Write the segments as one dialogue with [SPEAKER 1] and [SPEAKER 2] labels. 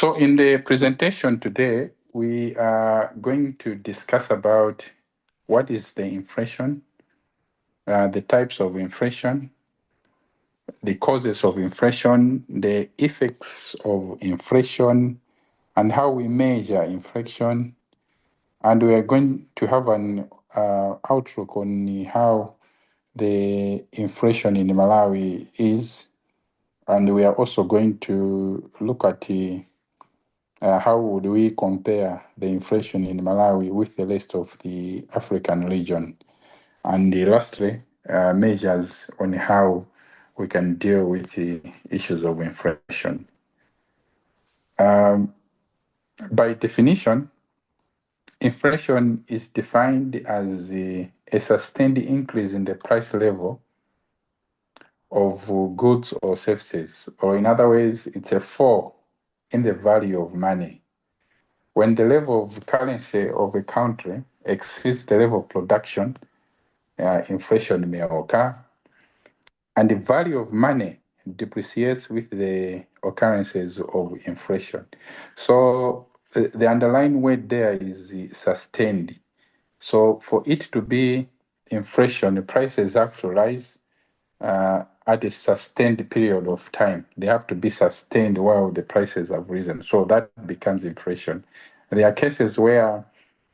[SPEAKER 1] So in the presentation today, we are going to discuss about what is the inflation, the types of inflation, the causes of inflation, the effects of inflation, and how we measure inflation. And we are going to have an outlook on how the inflation in Malawi is. And we are also going to look at how would we compare the inflation in Malawi with the rest of the African region. And lastly, measures on how we can deal with the issues of inflation. By definition, inflation is defined as a sustained increase in the price level of goods or services, or in other words, it's a fall in the value of money. When the level of currency of a country exceeds the level of production, inflation may occur, and the value of money depreciates with the occurrences of inflation. So the underlying word there is sustained. So for it to be inflation, the prices have to rise at a sustained period of time. They have to be sustained while the prices have risen. So that becomes inflation. There are cases where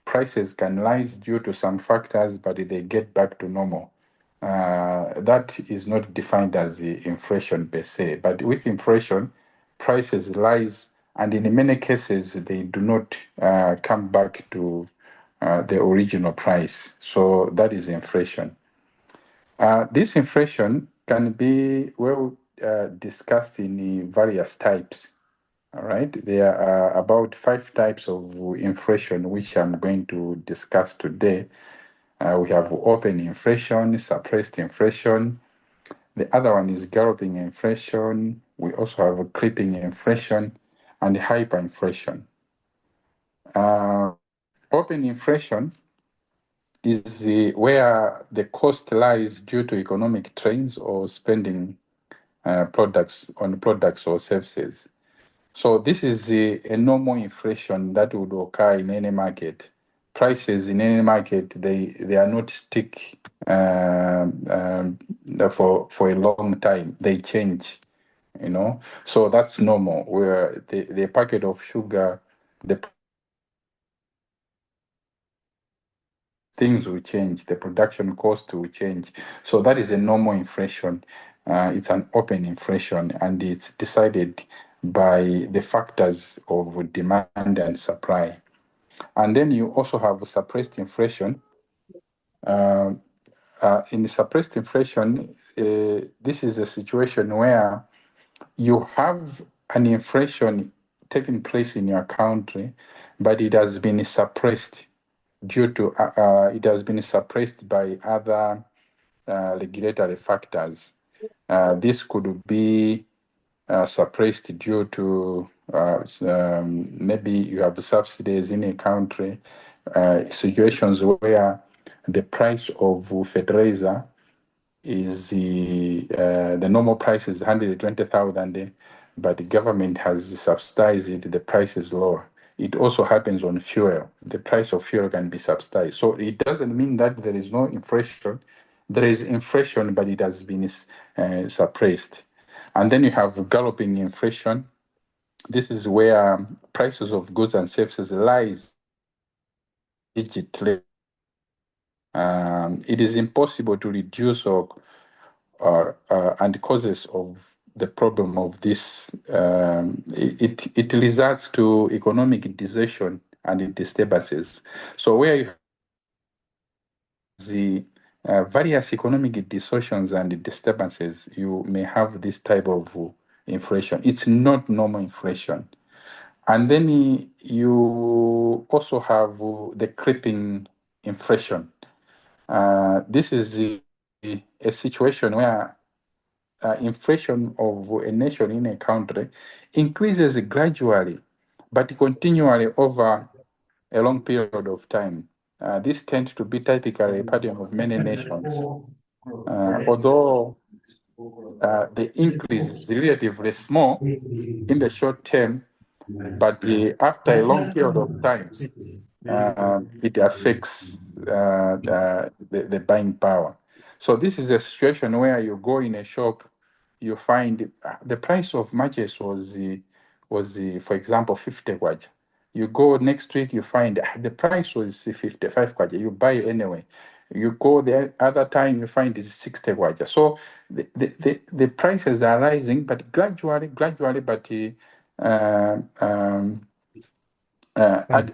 [SPEAKER 1] prices can rise due to some factors, but they get back to normal. That is not defined as the inflation per se, but with inflation, prices rise, and in many cases, they do not come back to the original price. So that is inflation. This inflation can be well discussed in various types. All right, there are about 5 types of inflation which I'm going to discuss today. We have open inflation, suppressed inflation. The other one is galloping inflation. We also have creeping inflation and hyperinflation. Open inflation is where the cost lies due to economic trends or spending products or services. So this is a normal inflation that would occur in any market. Prices in any market, they are not stick for a long time. They change, you know. So that's normal. Where the packet of sugar, the things will change, the production cost will change. So that is a normal inflation. It's an open inflation, and it's decided by the factors of demand and supply. And then you also have suppressed inflation. In the suppressed inflation, this is a situation where you have an inflation taking place in your country, but it has been suppressed due to it has been suppressed by other regulatory factors. This could be suppressed due to maybe you have subsidies in a country, situations where the price of fertilizer is the normal price is 120,000, but the government has subsidized it, the price is lower. It also happens on fuel. The price of fuel can be subsidized. So it doesn't mean that there is no inflation. There is inflation, but it has been suppressed. And then you have galloping inflation. This is where prices of goods and services rise digitally. It is impossible to reduce and causes of the problem of this. It results to economic decision and disturbances. So where you have the various economic distortions and disturbances, you may have this type of inflation. It's not normal inflation. And then you also have the creeping inflation. This is a situation where inflation of a nation in a country increases gradually, but continually over a long period of time. This tends to be typically a pattern of many nations. Although the increase is relatively small in the short term, but after a long period of time, it affects the buying power. So this is a situation where you go in a shop, you find the price of matches was for example 50 kwacha. You go next week, you find the price was 55 kwacha. You buy anyway. You go the other time, you find it's 60 kwacha. So the prices are rising, but gradually, but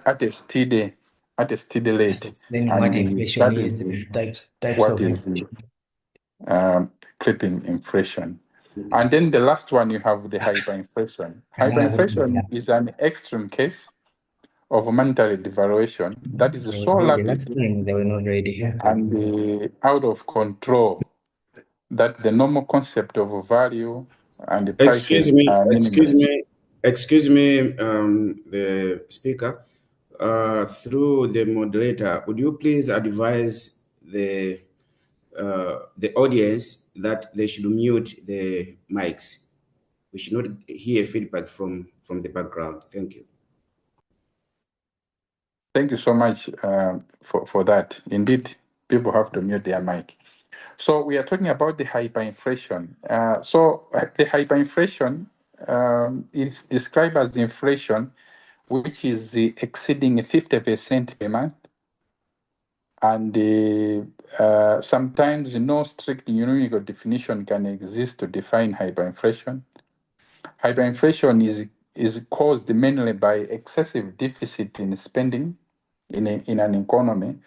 [SPEAKER 1] at a steady rate.
[SPEAKER 2] Then what
[SPEAKER 1] And
[SPEAKER 2] inflation
[SPEAKER 1] that
[SPEAKER 2] is, types
[SPEAKER 1] what
[SPEAKER 2] of
[SPEAKER 1] is
[SPEAKER 2] inflation.
[SPEAKER 1] crippling inflation. And then the last one, you have the hyperinflation. Hyperinflation is an extreme case of monetary devaluation that is so
[SPEAKER 2] The
[SPEAKER 1] rapid
[SPEAKER 2] last time they were not ready.
[SPEAKER 1] and out of control that the normal concept of value and the prices are meaningless.
[SPEAKER 3] Excuse me, the speaker. Through the moderator, would you please advise the audience that they should mute the mics? We should not hear feedback from the background. Thank you.
[SPEAKER 1] Thank you so much for that. Indeed, people have to mute their mic. So we are talking about the hyperinflation. The hyperinflation is described as inflation which is exceeding 50% per month. And sometimes no strict numerical definition can exist to define hyperinflation. Hyperinflation is caused mainly by excessive deficit in spending in an economy.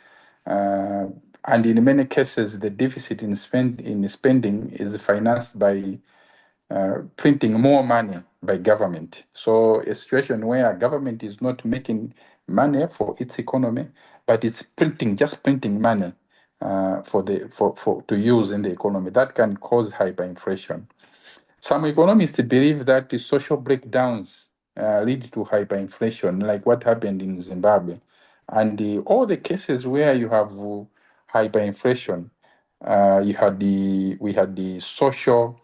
[SPEAKER 1] And in many cases, the deficit in spending is financed by printing more money by government. So a situation where government is not making money for its economy, but it's just printing money to use in the economy. That can cause hyperinflation. Some economists believe that the social breakdowns lead to hyperinflation, like what happened in Zimbabwe. And all the cases where you have hyperinflation, we had the social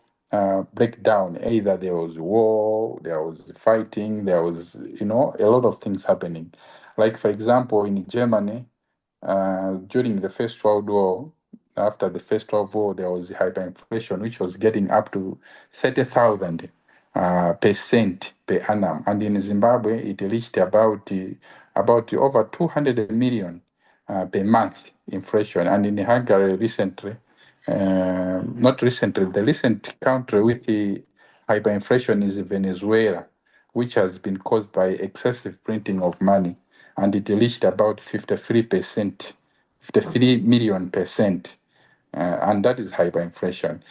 [SPEAKER 1] breakdown. Either there was war, there was fighting, there was a lot of things happening. Like for example, in Germany, during the First World War, after the First World War, there was hyperinflation, which was getting up to 30,000 percent per annum, and in Zimbabwe it reached about over 200 million per month inflation, and in Hungary recently, not recently, the recent country with the hyperinflation is Venezuela, which has been caused by excessive printing of money, and it reached about 53%, 53 million percent, and that is hyperinflation.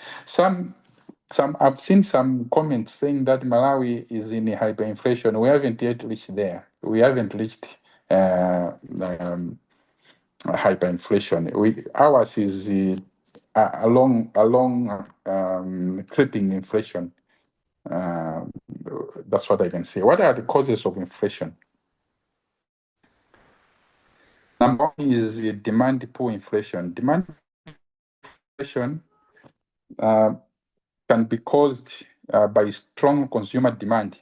[SPEAKER 1] I've seen some comments saying that Malawi is in hyperinflation. We haven't yet reached there. We haven't reached hyperinflation. Ours is along creeping inflation. That's what I can say. What are the causes of inflation? Number one is demand pull inflation. Demand inflation can be caused by strong consumer demand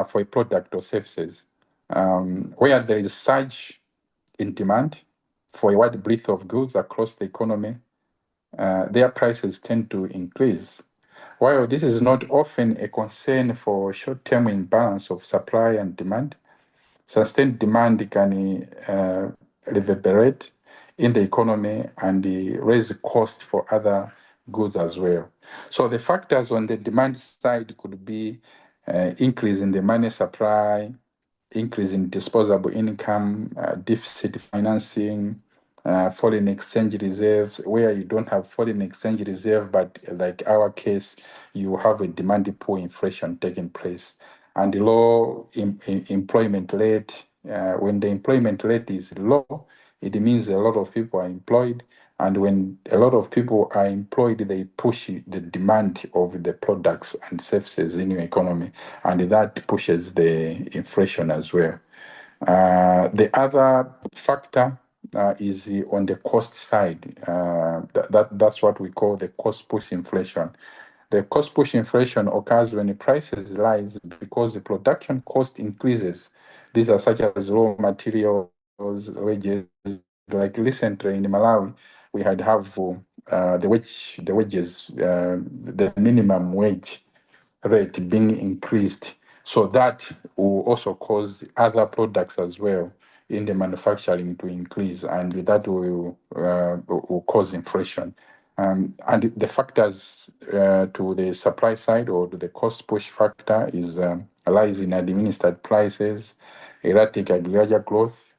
[SPEAKER 1] for a product or services, where there is a surge in demand for a wide breadth of goods across the economy. Their prices tend to increase. While this is not often a concern for short-term imbalance of supply and demand, sustained demand can reverberate in the economy and raise cost for other goods as well. So the factors on the demand side could be increase in the money supply, increase in disposable income, deficit financing, foreign exchange reserves, where you don't have foreign exchange reserve, but like our case, you have a demand pull inflation taking place. And the low employment rate, when the employment rate is low, it means a lot of people are employed. And when a lot of people are employed, they push the demand of the products and services in your economy, and that pushes the inflation as well. The other factor is on the cost side. That's what we call the cost push inflation. The cost push inflation occurs when the prices rise because the production cost increases. These are such as raw materials, wages. Like recently in Malawi, we have the wages, the minimum wage rate being increased. So that will also cause other products as well in the manufacturing to increase, and that will cause inflation. And the factors to the supply side or to the cost push factor is a rise in administered prices, erratic agriculture growth,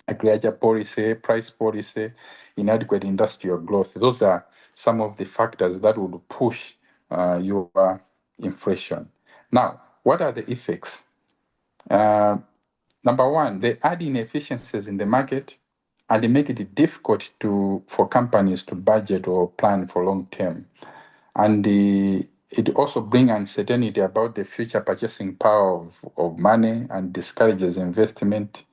[SPEAKER 1] agriculture policy, price policy, inadequate industrial growth. Those are some of the factors that would push your inflation. Now, what are the effects? Number one, they add inefficiencies in the market and they make it difficult for companies to budget or plan for long term. And it also brings uncertainty about the future purchasing power of money and discourages investment.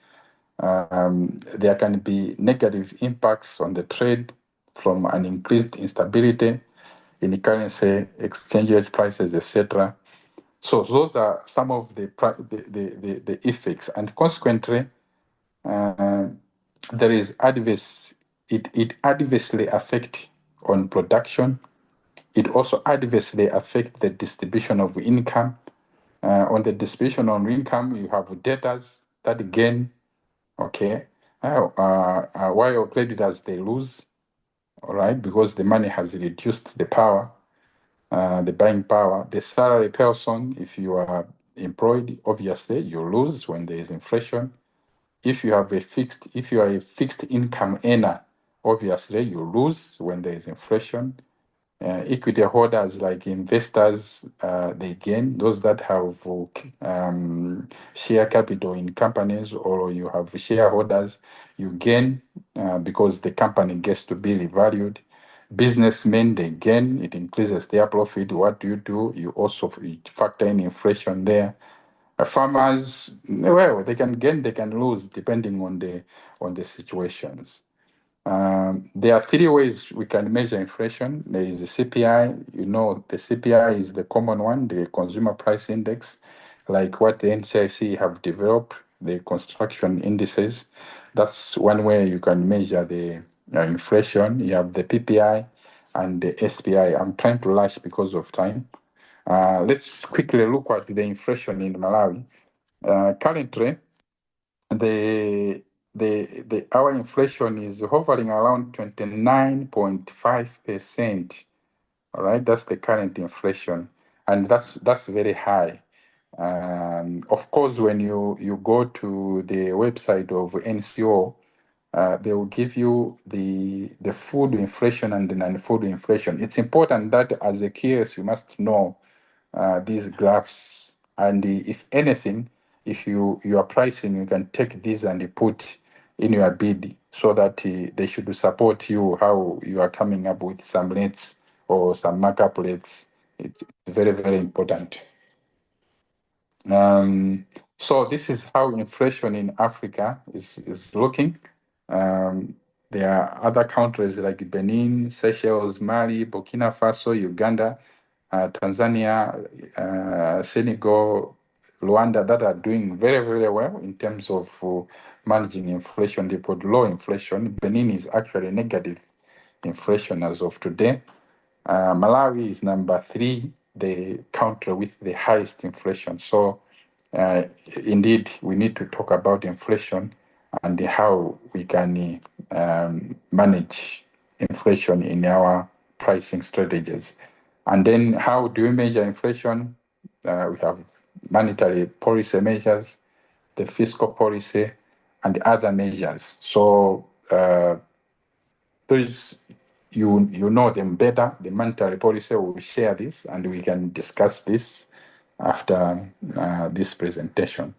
[SPEAKER 1] There can be negative impacts on the trade from an increased instability in the currency, exchange rate prices, etc. So those are some of the effects, and consequently, there is it adversely affect on production. It also adversely affect the distribution of income. On the distribution of income, you have debtors that gain, okay, while creditors they lose, all right, because the money has reduced the power, the buying power. The salary person, if you are employed, obviously you lose when there is inflation. If you are a fixed income earner, obviously you lose when there is inflation. Equity holders like investors, they gain. Those that have share capital in companies, or you have shareholders, you gain because the company gets to be revalued. Businessmen, they gain, it increases their profit. What do? You also factor in inflation there. Farmers, well, they can gain, they can lose, depending on the situations. There are three ways we can measure inflation. There is the CPI. You know, the CPI is the common one, the Consumer Price Index, like what the NCIC have developed, the construction indices. That's one way you can measure the inflation. You have the PPI and the SPI. I'm trying to rush because of time. Let's quickly look at the inflation in Malawi. Currently, our inflation is hovering around 29.5%. All right, that's the current inflation, and that's very high. Of course, when you go to the website of NCO, they will give you the food inflation and the non-food inflation. It's important that as a case, you must know these graphs, and if anything, if you are pricing, you can take these and you put in your bid so that they should support you how you are coming up with some rates or some markup rates. It's very, very important. So this is how inflation in Africa is looking. There are other countries like Benin, Seychelles, Mali, Burkina Faso, Uganda, Tanzania, Senegal, Rwanda that are doing very, very well in terms of managing inflation. They put low inflation. Benin is actually negative inflation as of today. Malawi is number 3, the country with the highest inflation. So indeed, we need to talk about inflation and how we can manage inflation in our pricing strategies. And then how do we measure inflation? We have monetary policy measures, the fiscal policy, and other measures. So those you know them better. The monetary policy will share this, and we can discuss this after this presentation.